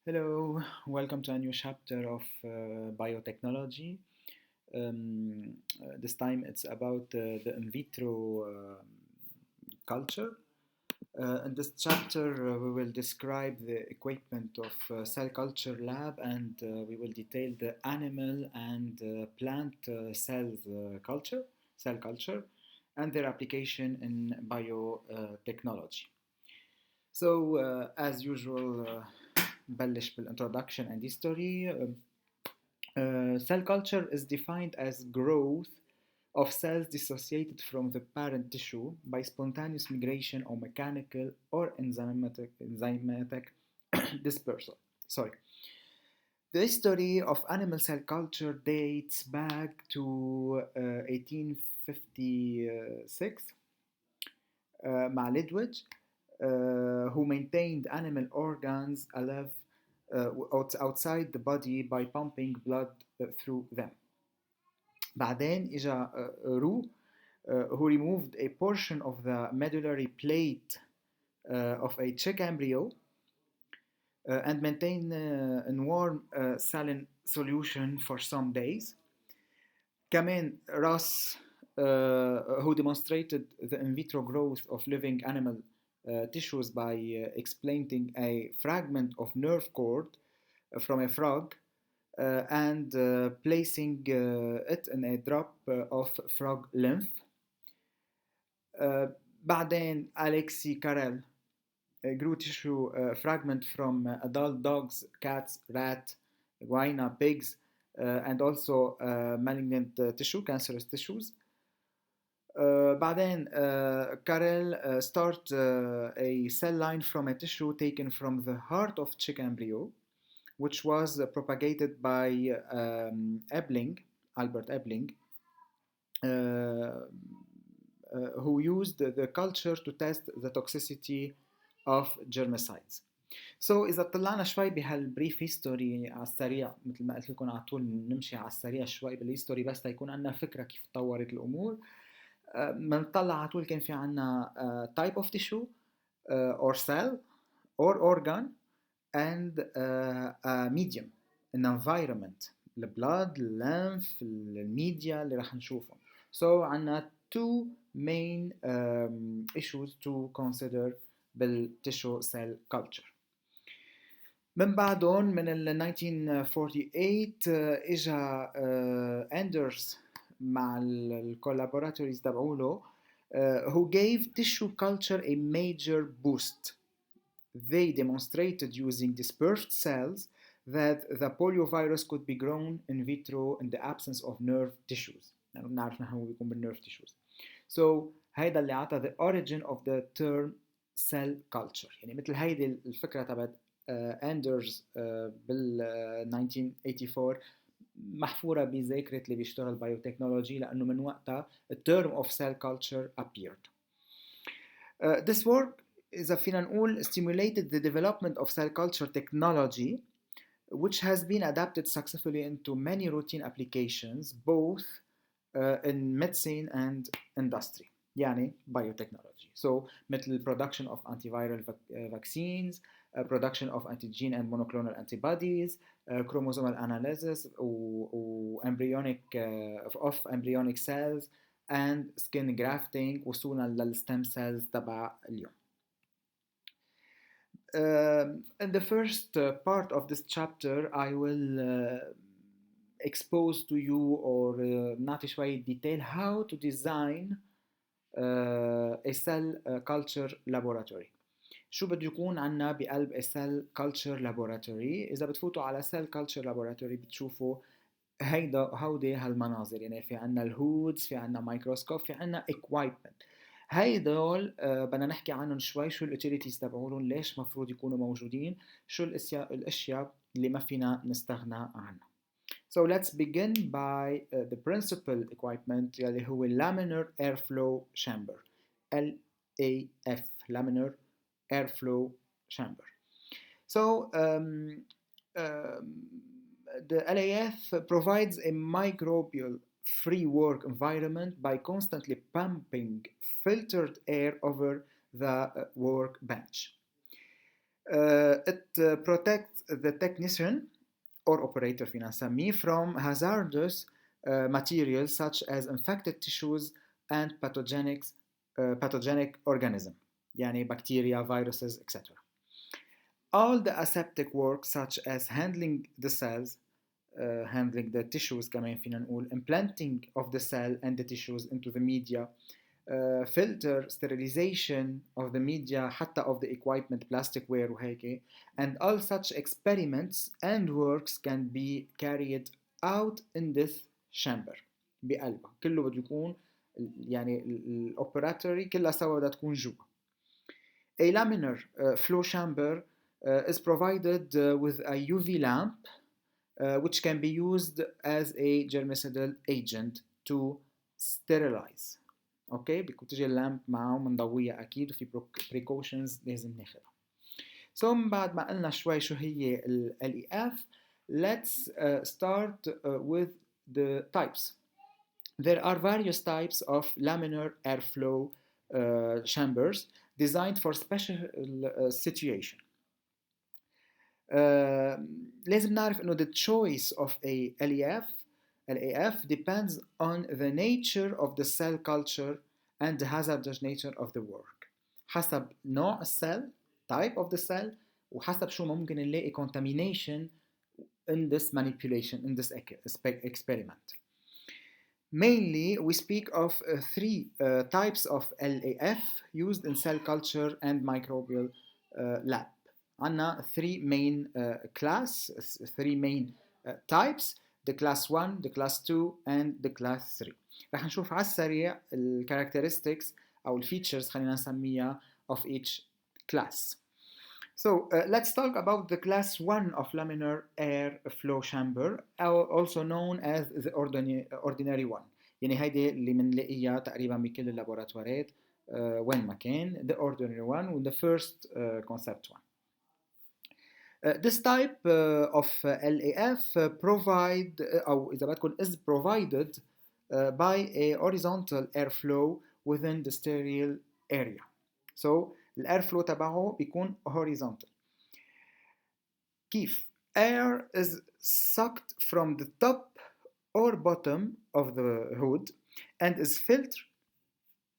Hello, welcome to a new chapter of biotechnology. This time it's about the in vitro culture. In this chapter, we will describe the equipment of cell culture lab and we will detail the animal and plant cell culture, and their application in biotechnology. As usual, بلش بالintroduction and history. Cell culture is defined as growth of cells dissociated from the parent tissue by spontaneous migration or mechanical or enzymatic dispersal. Sorry. The history of animal cell culture dates back to 1856 مع ليدويج who maintained animal organs alive outside the body by pumping blood through them. بعدين إجا رو who removed a portion of the medullary plate of a chick embryo and maintained in warm saline solution for some days. كمان Ross who demonstrated the in vitro growth of living animal tissues by explanting a fragment of nerve cord from a frog and placing it in a drop of frog lymph. بعدين Alexei Karel grew tissue fragment from adult dogs, cats, rat, guinea, pigs, and also malignant tissue, cancerous tissues. بعدين Karel start a cell line from a tissue taken from the heart of chick embryo, which was propagated by Albert Ebling, who used the culture to test the toxicity of germicides. إذا طلعنا شوي بهالبريف هيستوري على السريع، مثل ما قلت لكم على طول نمشي على السريع شوي بالهيستوري بس تيكون عندنا فكرة كيف تطورت الأمور. بنطلع على طول كان في عنا type of tissue or cell or organ and a medium an environment البلاد الليمف الميديا اللي راح نشوفهم. عنا two main issues to consider بالtissue cell culture. من بعدهم من 1948 اجا اندرز مع الكولابوراتوريز تبعوله who gave tissue culture a major boost. They demonstrated using dispersed cells that the poliovirus could be grown in vitro in the absence of nerve tissues. يعني بنعرف نحن هو بيكون بالnerve tissues. هيدا اللي عطى the origin of the term cell culture. يعني مثل هيدي الفكرة تبعت أندرز بال 1984 محفورة بذاكرة اللي بيشتغل بايوتكنولوجي لأنه من وقتها the term of cell culture appeared. This work إذا فينا نقول stimulated the development of cell culture technology which has been adapted successfully into many routine applications both in medicine and industry. يعني biotechnology. مثل production of antiviral vaccines, production of antigen and monoclonal antibodies, chromosomal analysis embryonic of embryonic cells and skin grafting وصولا للstem cells تبع اليوم. In the first part of this chapter I will expose to you or نعطي شوية detail how to design a cell culture laboratory. شو بده يكون عنا بقلب a cell culture laboratory؟ إذا بتفوتوا على cell culture laboratory بتشوفوا هودي هالمناظر. يعني في عنا الهودز، في عنا مايكروسكوب، في عنا equipment. هيدول بدنا نحكي عنهم شوي، شو الutilities تبعولهم، ليش مفروض يكونوا موجودين، شو الاشياء اللي ما فينا نستغنى عنها. So let's begin by the principal equipment اللي هو laminar airflow chamber LAF laminar airflow chamber. The LAF provides a microbial free work environment by constantly pumping filtered air over the workbench. It protects the technician or operator فينا نسميه from hazardous materials such as infected tissues and pathogenic organism يعني bacteria, viruses, etc. All the aseptic work such as handling the cells, handling the tissues كمان فينا نقول implanting of the cell and the tissues into the media, filter, sterilization of the media حتى of the equipment, plasticware وهيك, and all such experiments and works can be carried out in this chamber بقلبها كله بده يكون يعني الاوبراتوري كلها سوا بدها تكون جوا. A laminar flow chamber is provided with a UV lamp which can be used as a germicidal agent to sterilize. اوكي بيكون تجي اللامب معه منضوية اكيد وفي precautions لازم ناخذها. So من بعد ما قلنا شوي شو هي ال LEF, let's start with the types. There are various types of laminar airflow chambers designed for special situation. لازم نعرف انه the choice of a LAF depends on the nature of the cell culture and the hazardous nature of the work. حسب نوع السيل, type of the cell, وحسب شو ممكن نلاقي contamination in this manipulation, in this experiment. Mainly, we speak of three types of LAF used in cell culture and microbial lab. عنا three main three main types, the class 1, the class 2, and the class 3. رح نشوف على السريع ال characteristics أو ال features خلينا نسميها of each class. So let's talk about the class 1 of laminar air flow chamber, also known as the ordinary one. يعني هيدي اللي بنلاقيها تقريبا بكل اللابوراتوارات وين ما كان, the ordinary one and the first concept one. This type of LAF أو إذا بدكم is provided by a horizontal airflow within the sterile area. So الايرفلو تبعه بيكون horizontal. كيف؟ Air is sucked from the top or bottom of the hood and is filtered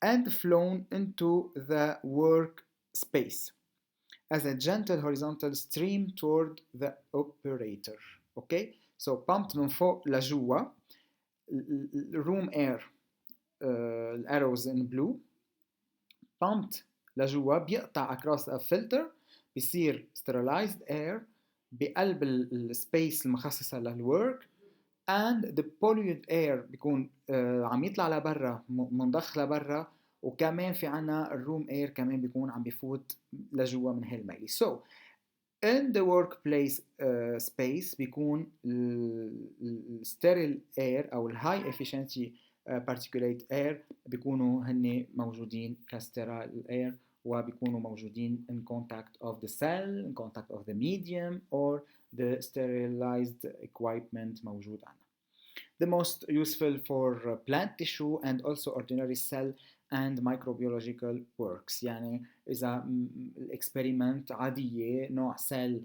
and flown into the work space as a gentle horizontal stream toward the operator. Okay? So pumped من فوق لجوا, room air, arrows in blue, pumped لجوا بيقطع across a filter بيصير sterilized air بقلب السبيس المخصصة للwork, and the polluted air بيكون عم يطلع لبرا منضخ لبرا, وكمان في عنا الروم air كمان بيكون عم بيفوت لجوا من هالميلي. So in the workplace space بيكون sterile air أو high efficiency particulate air بيكونوا هن موجودين كsterile air وبيكونوا موجودين in contact of the cell, in contact of the medium or the sterilized equipment موجود عنا. The most useful for plant tissue and also ordinary cell and microbiological works. يعني إذا الإكسبيريمنت عادية نوع سيل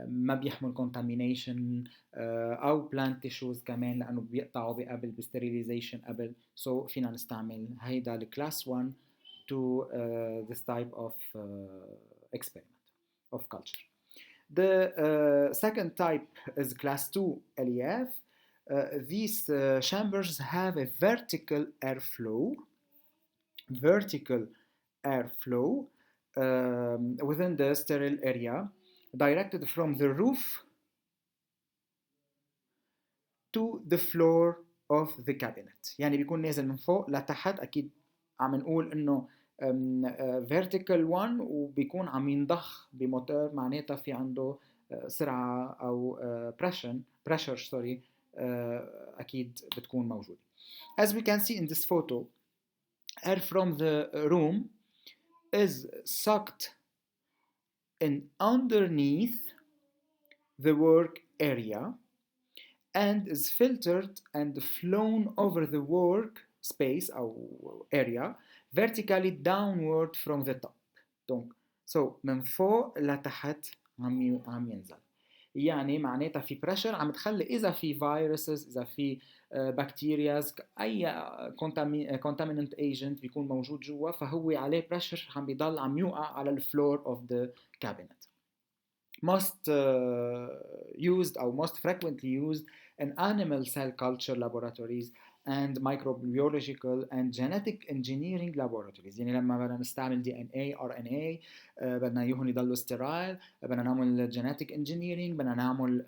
ما بيحمل contamination أو plant tissues كمان لأنه بيقطعوا بقبل بستيريليزيشن قبل, so فينا نستعمل هيدا ال class 1 to this type of experiment of culture. The second type is class 2 LEF. These chambers have a vertical airflow within the sterile area directed from the roof to the floor of the cabinet. يعني بيكون نازل من فوق لتحت, أكيد عم نقول إنه vertical one وبيكون عم ينضخ بموتور, معناتها في عنده سرعة أو pressure sorry أكيد بتكون موجودة. As we can see in this photo, air from the room is sucked in underneath the work area and is filtered and flown over the work space or area vertically downward from the top. Donc من فوق لتحت عم ينزل. يعني معناتها في بريشر عم تخلي اذا في فيروسز، اذا في بكتيرياز، اي contaminant agent بيكون موجود جوا، فهو عليه بريشر عم بيضل عم يوقع على الفلور اوف ذا cabinet. most used or most frequently used in animal cell culture laboratories and microbiological and genetic engineering laboratories. يعني لما بدنا نستعمل DNA RNA بدنا اياهم يضلوا ستيرايل، بدنا نعمل genetic engineering، بدنا نعمل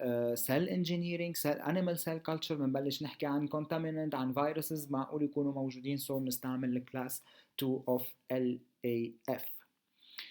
cell engineering animal cell culture، بنبلش نحكي عن contaminant عن viruses معقول يكونوا موجودين، بنستعمل الكلاس 2 of LAF.